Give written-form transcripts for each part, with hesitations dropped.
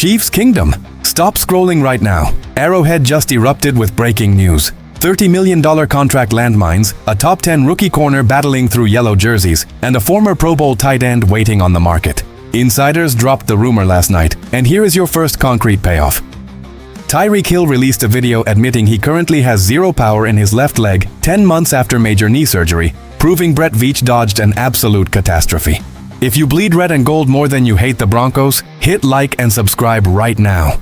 Chiefs Kingdom. Stop scrolling right now. Arrowhead just erupted with breaking news. $30 million contract landmines, a top 10 rookie corner battling through yellow jerseys, and a former Pro Bowl tight end waiting on the market. Insiders dropped the rumor last night, and here is your first concrete payoff. Tyreek Hill released a video admitting he currently has zero power in his left leg 10 months after major knee surgery, proving Brett Veach dodged an absolute catastrophe. If you bleed red and gold more than you hate the Broncos, hit like and subscribe right now.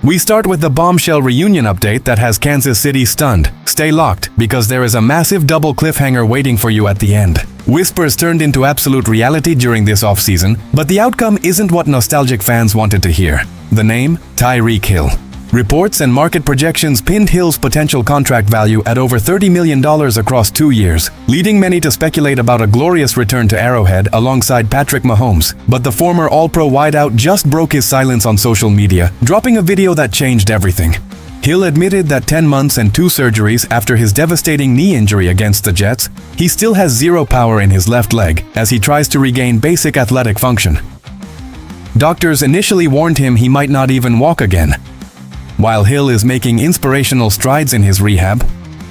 We start with the bombshell reunion update that has Kansas City stunned. Stay locked, because there is a massive double cliffhanger waiting for you at the end. Whispers turned into absolute reality during this offseason, but the outcome isn't what nostalgic fans wanted to hear. The name? Tyreek Hill. Reports and market projections pinned Hill's potential contract value at over $30 million across 2 years, leading many to speculate about a glorious return to Arrowhead alongside Patrick Mahomes. But the former All-Pro wideout just broke his silence on social media, dropping a video that changed everything. Hill admitted that 10 months and 2 surgeries after his devastating knee injury against the Jets, he still has zero power in his left leg as he tries to regain basic athletic function. Doctors initially warned him he might not even walk again. While Hill is making inspirational strides in his rehab,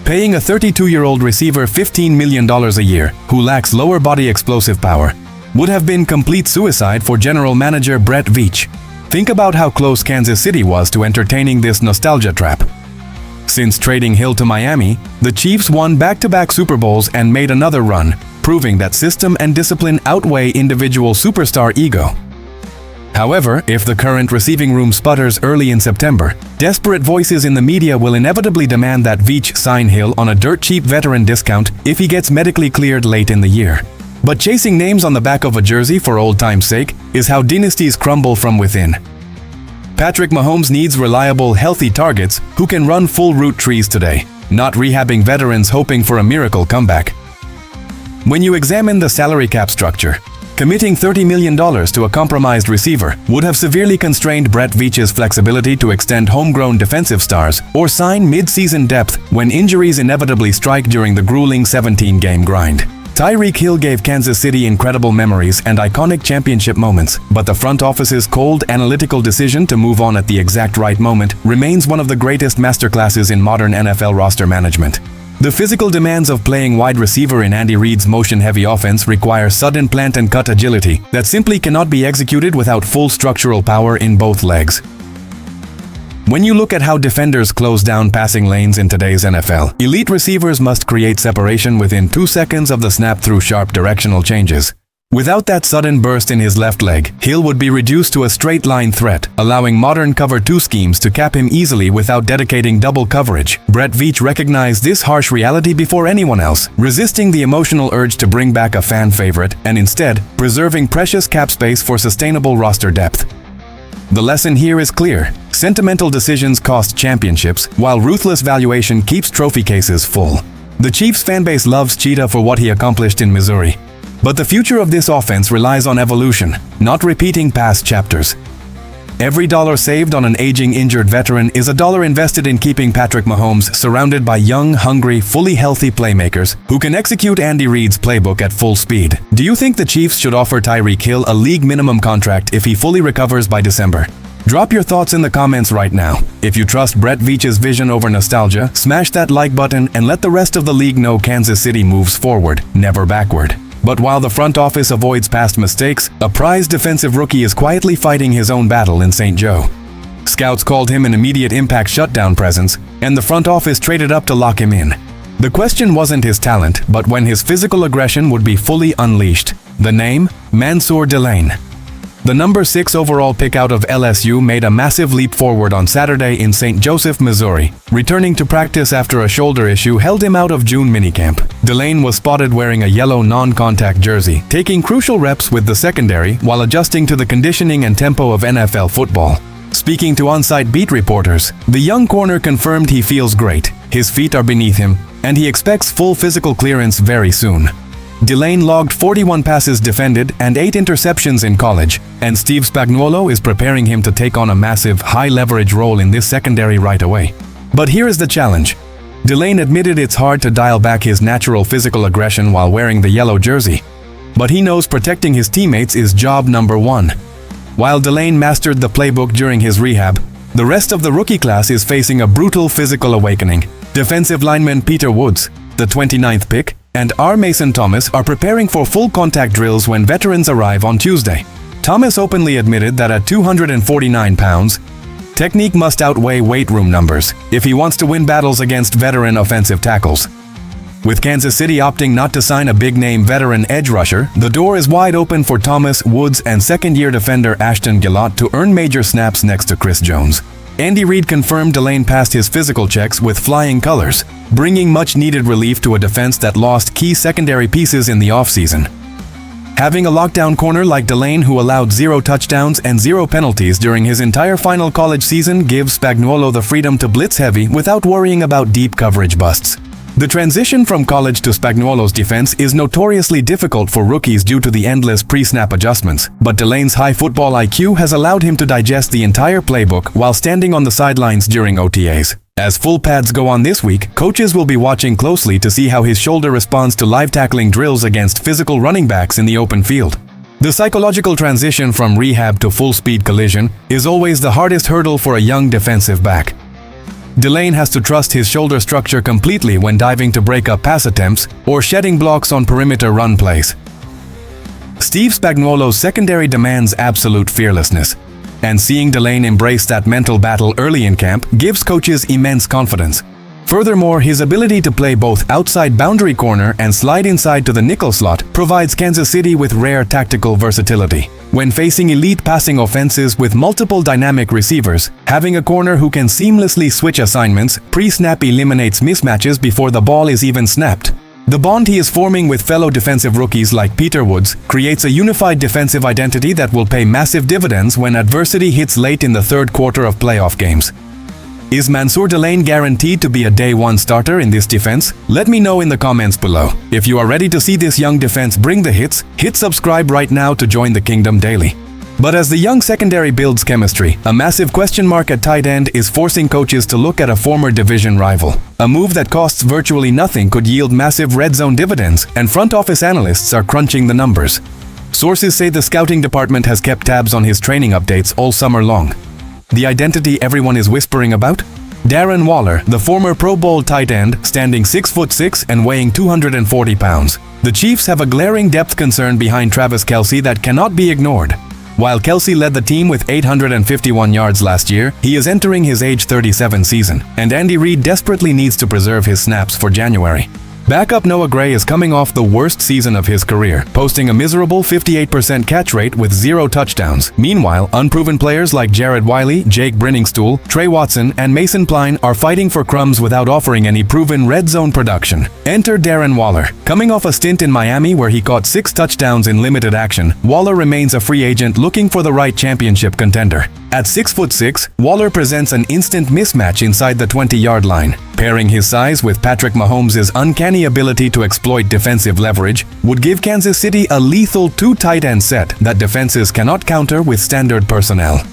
paying a 32-year-old receiver $15 million a year who lacks lower body explosive power would have been complete suicide for general manager Brett Veach. Think about how close Kansas City was to entertaining this nostalgia trap. Since trading Hill to Miami, the Chiefs won back-to-back Super Bowls and made another run, proving that system and discipline outweigh individual superstar ego. However, if the current receiving room sputters early in September, desperate voices in the media will inevitably demand that Veach sign Hill on a dirt-cheap veteran discount if he gets medically cleared late in the year. But chasing names on the back of a jersey for old time's sake is how dynasties crumble from within. Patrick Mahomes needs reliable, healthy targets who can run full route trees today, not rehabbing veterans hoping for a miracle comeback. When you examine the salary cap structure, committing $30 million to a compromised receiver would have severely constrained Brett Veach's flexibility to extend homegrown defensive stars or sign mid-season depth when injuries inevitably strike during the grueling 17-game grind. Tyreek Hill gave Kansas City incredible memories and iconic championship moments, but the front office's cold, analytical decision to move on at the exact right moment remains one of the greatest masterclasses in modern NFL roster management. The physical demands of playing wide receiver in Andy Reid's motion-heavy offense require sudden plant-and-cut agility that simply cannot be executed without full structural power in both legs. When you look at how defenders close down passing lanes in today's NFL, elite receivers must create separation within 2 seconds of the snap through sharp directional changes. Without that sudden burst in his left leg, Hill would be reduced to a straight-line threat, allowing modern cover 2 schemes to cap him easily without dedicating double coverage. Brett Veach recognized this harsh reality before anyone else, resisting the emotional urge to bring back a fan favorite and instead preserving precious cap space for sustainable roster depth. The lesson here is clear. Sentimental decisions cost championships, while ruthless valuation keeps trophy cases full. The Chiefs fanbase loves Cheetah for what he accomplished in Missouri. But the future of this offense relies on evolution, not repeating past chapters. Every dollar saved on an aging, injured veteran is a dollar invested in keeping Patrick Mahomes surrounded by young, hungry, fully healthy playmakers who can execute Andy Reid's playbook at full speed. Do you think the Chiefs should offer Tyreek Hill a league minimum contract if he fully recovers by December? Drop your thoughts in the comments right now. If you trust Brett Veach's vision over nostalgia, smash that like button and let the rest of the league know Kansas City moves forward, never backward. But while the front office avoids past mistakes, a prized defensive rookie is quietly fighting his own battle in St. Joe. Scouts called him an immediate impact shutdown presence, and the front office traded up to lock him in. The question wasn't his talent, but when his physical aggression would be fully unleashed. The name? Mansour Delane. The number 6 overall pick out of LSU made a massive leap forward on Saturday in St. Joseph, Missouri. Returning to practice after a shoulder issue held him out of June minicamp. Delane was spotted wearing a yellow non-contact jersey, taking crucial reps with the secondary while adjusting to the conditioning and tempo of NFL football. Speaking to on-site beat reporters, the young corner confirmed he feels great, his feet are beneath him, and he expects full physical clearance very soon. Delane logged 41 passes defended and 8 interceptions in college, and Steve Spagnuolo is preparing him to take on a massive, high-leverage role in this secondary right away. But here is the challenge. Delane admitted it's hard to dial back his natural physical aggression while wearing the yellow jersey. But he knows protecting his teammates is job number 1. While DARREN mastered the playbook during his rehab, the rest of the rookie class is facing a brutal physical awakening. Defensive lineman Peter Woods, the 29th pick, and Mason Thomas are preparing for full contact drills when veterans arrive on Tuesday. Thomas openly admitted that at 249 pounds, technique must outweigh weight room numbers if he wants to win battles against veteran offensive tackles. With Kansas City opting not to sign a big-name veteran edge rusher, the door is wide open for Thomas, Woods, and second-year defender Ashton Gillott to earn major snaps next to Chris Jones. Andy Reid confirmed DARREN passed his physical checks with flying colors, bringing much-needed relief to a defense that lost key secondary pieces in the offseason. Having a lockdown corner like DARREN, who allowed 0 touchdowns and 0 penalties during his entire final college season, gives Spagnuolo the freedom to blitz heavy without worrying about deep coverage busts. The transition from college to Spagnuolo's defense is notoriously difficult for rookies due to the endless pre-snap adjustments, but DARREN's high football IQ has allowed him to digest the entire playbook while standing on the sidelines during OTAs. As full pads go on this week, coaches will be watching closely to see how his shoulder responds to live tackling drills against physical running backs in the open field. The psychological transition from rehab to full-speed collision is always the hardest hurdle for a young defensive back. DARREN has to trust his shoulder structure completely when diving to break up pass attempts or shedding blocks on perimeter run plays. Steve Spagnuolo's secondary demands absolute fearlessness, and seeing DARREN embrace that mental battle early in camp gives coaches immense confidence. Furthermore, his ability to play both outside boundary corner and slide inside to the nickel slot provides Kansas City with rare tactical versatility. When facing elite passing offenses with multiple dynamic receivers, having a corner who can seamlessly switch assignments pre-snap eliminates mismatches before the ball is even snapped. The bond he is forming with fellow defensive rookies like Peter Woods creates a unified defensive identity that will pay massive dividends when adversity hits late in the third quarter of playoff games. Is Mansour DARREN guaranteed to be a day one starter in this defense? Let me know in the comments below. If you are ready to see this young defense bring the hits, hit subscribe right now to join the Kingdom Daily. But as the young secondary builds chemistry, a massive question mark at tight end is forcing coaches to look at a former division rival. A move that costs virtually nothing could yield massive red zone dividends, and front office analysts are crunching the numbers. Sources say the scouting department has kept tabs on his training updates all summer long. The identity everyone is whispering about? Darren Waller, the former Pro Bowl tight end, standing 6'6" and weighing 240 pounds. The Chiefs have a glaring depth concern behind Travis Kelce that cannot be ignored. While Kelce led the team with 851 yards last year, he is entering his age 37 season, and Andy Reid desperately needs to preserve his snaps for January. Backup Noah Gray is coming off the worst season of his career, posting a miserable 58% catch rate with 0 touchdowns. Meanwhile, unproven players like Jared Wiley, Jake Brenningstool, Trey Watson, and Mason Pline are fighting for crumbs without offering any proven red zone production. Enter Darren Waller. Coming off a stint in Miami where he caught 6 touchdowns in limited action, Waller remains a free agent looking for the right championship contender. At 6'6", Waller presents an instant mismatch inside the 20-yard line. Pairing his size with Patrick Mahomes' uncanny ability to exploit defensive leverage would give Kansas City a lethal 2 tight end set that defenses cannot counter with standard personnel.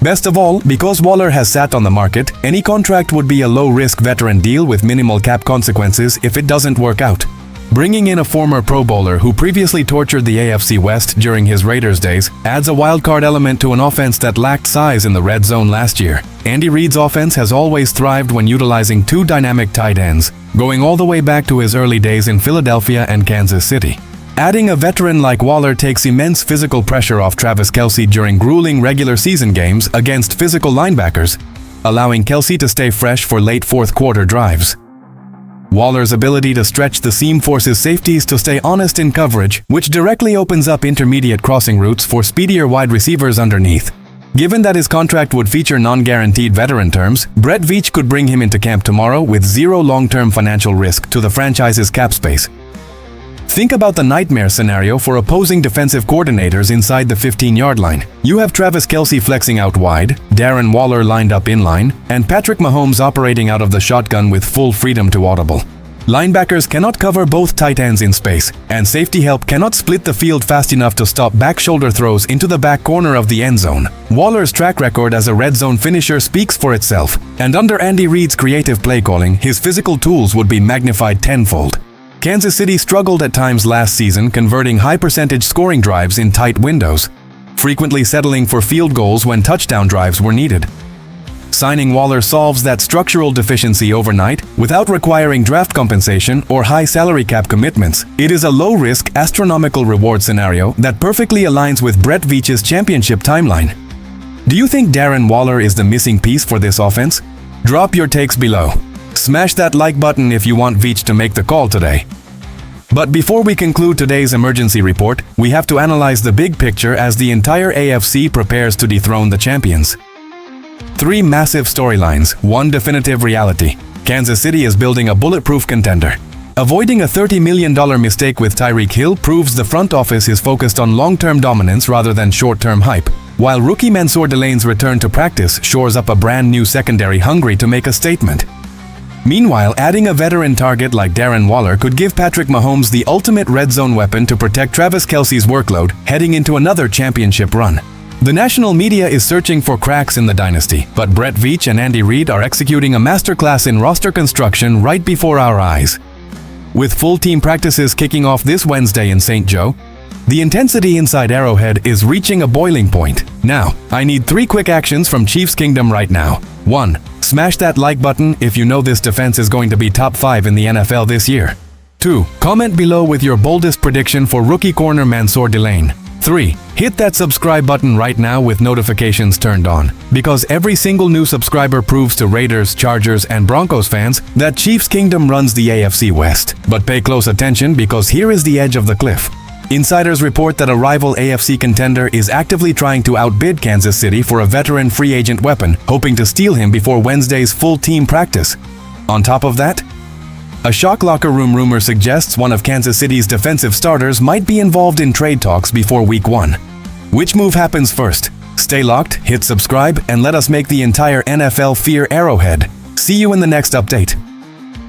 Best of all, because Waller has sat on the market, any contract would be a low-risk veteran deal with minimal cap consequences if it doesn't work out. Bringing in a former Pro Bowler who previously tortured the AFC West during his Raiders days adds a wildcard element to an offense that lacked size in the red zone last year. Andy Reid's offense has always thrived when utilizing 2 dynamic tight ends, going all the way back to his early days in Philadelphia and Kansas City. Adding a veteran like Waller takes immense physical pressure off Travis Kelce during grueling regular season games against physical linebackers, allowing Kelce to stay fresh for late fourth quarter drives. Waller's ability to stretch the seam forces safeties to stay honest in coverage, which directly opens up intermediate crossing routes for speedier wide receivers underneath. Given that his contract would feature non-guaranteed veteran terms, Brett Veach could bring him into camp tomorrow with 0 long-term financial risk to the franchise's cap space. Think about the nightmare scenario for opposing defensive coordinators inside the 15-yard line. You have Travis Kelce flexing out wide, Darren Waller lined up in line, and Patrick Mahomes operating out of the shotgun with full freedom to audible. Linebackers cannot cover both tight ends in space, and safety help cannot split the field fast enough to stop back shoulder throws into the back corner of the end zone. Waller's track record as a red zone finisher speaks for itself, and under Andy Reid's creative play calling, his physical tools would be magnified tenfold. Kansas City struggled at times last season converting high-percentage scoring drives in tight windows. frequently settling for field goals when touchdown drives were needed. Signing Waller solves that structural deficiency overnight without requiring draft compensation or high salary cap commitments. It is a low-risk, astronomical reward scenario that perfectly aligns with Brett Veach's championship timeline. Do you think Darren Waller is the missing piece for this offense? Drop your takes below. Smash that like button if you want Veach to make the call today. But before we conclude today's emergency report, we have to analyze the big picture as the entire AFC prepares to dethrone the champions. 3 massive storylines, 1 definitive reality. Kansas City is building a bulletproof contender. Avoiding a $30 million mistake with Tyreek Hill proves the front office is focused on long-term dominance rather than short-term hype, while rookie Mansour Delane's return to practice shores up a brand new secondary hungry to make a statement. Meanwhile, adding a veteran target like Darren Waller could give Patrick Mahomes the ultimate red zone weapon to protect Travis Kelce's workload heading into another championship run. The national media is searching for cracks in the dynasty, but Brett Veach and Andy Reid are executing a masterclass in roster construction right before our eyes. With full team practices kicking off this Wednesday in St. Joe, the intensity inside Arrowhead is reaching a boiling point. Now, I need 3 quick actions from Chiefs Kingdom right now. 1. Smash that like button if you know this defense is going to be top 5 in the NFL this year. 2. Comment below with your boldest prediction for rookie corner Mansour Delane. 3. Hit that subscribe button right now with notifications turned on, because every single new subscriber proves to Raiders, Chargers, and Broncos fans that Chiefs Kingdom runs the AFC West. But pay close attention because here is the edge of the cliff. Insiders report that a rival AFC contender is actively trying to outbid Kansas City for a veteran free agent weapon, hoping to steal him before Wednesday's full team practice. On top of that, a shock locker room rumor suggests one of Kansas City's defensive starters might be involved in trade talks before Week 1. Which move happens first? Stay locked, hit subscribe, and let us make the entire NFL fear Arrowhead. See you in the next update.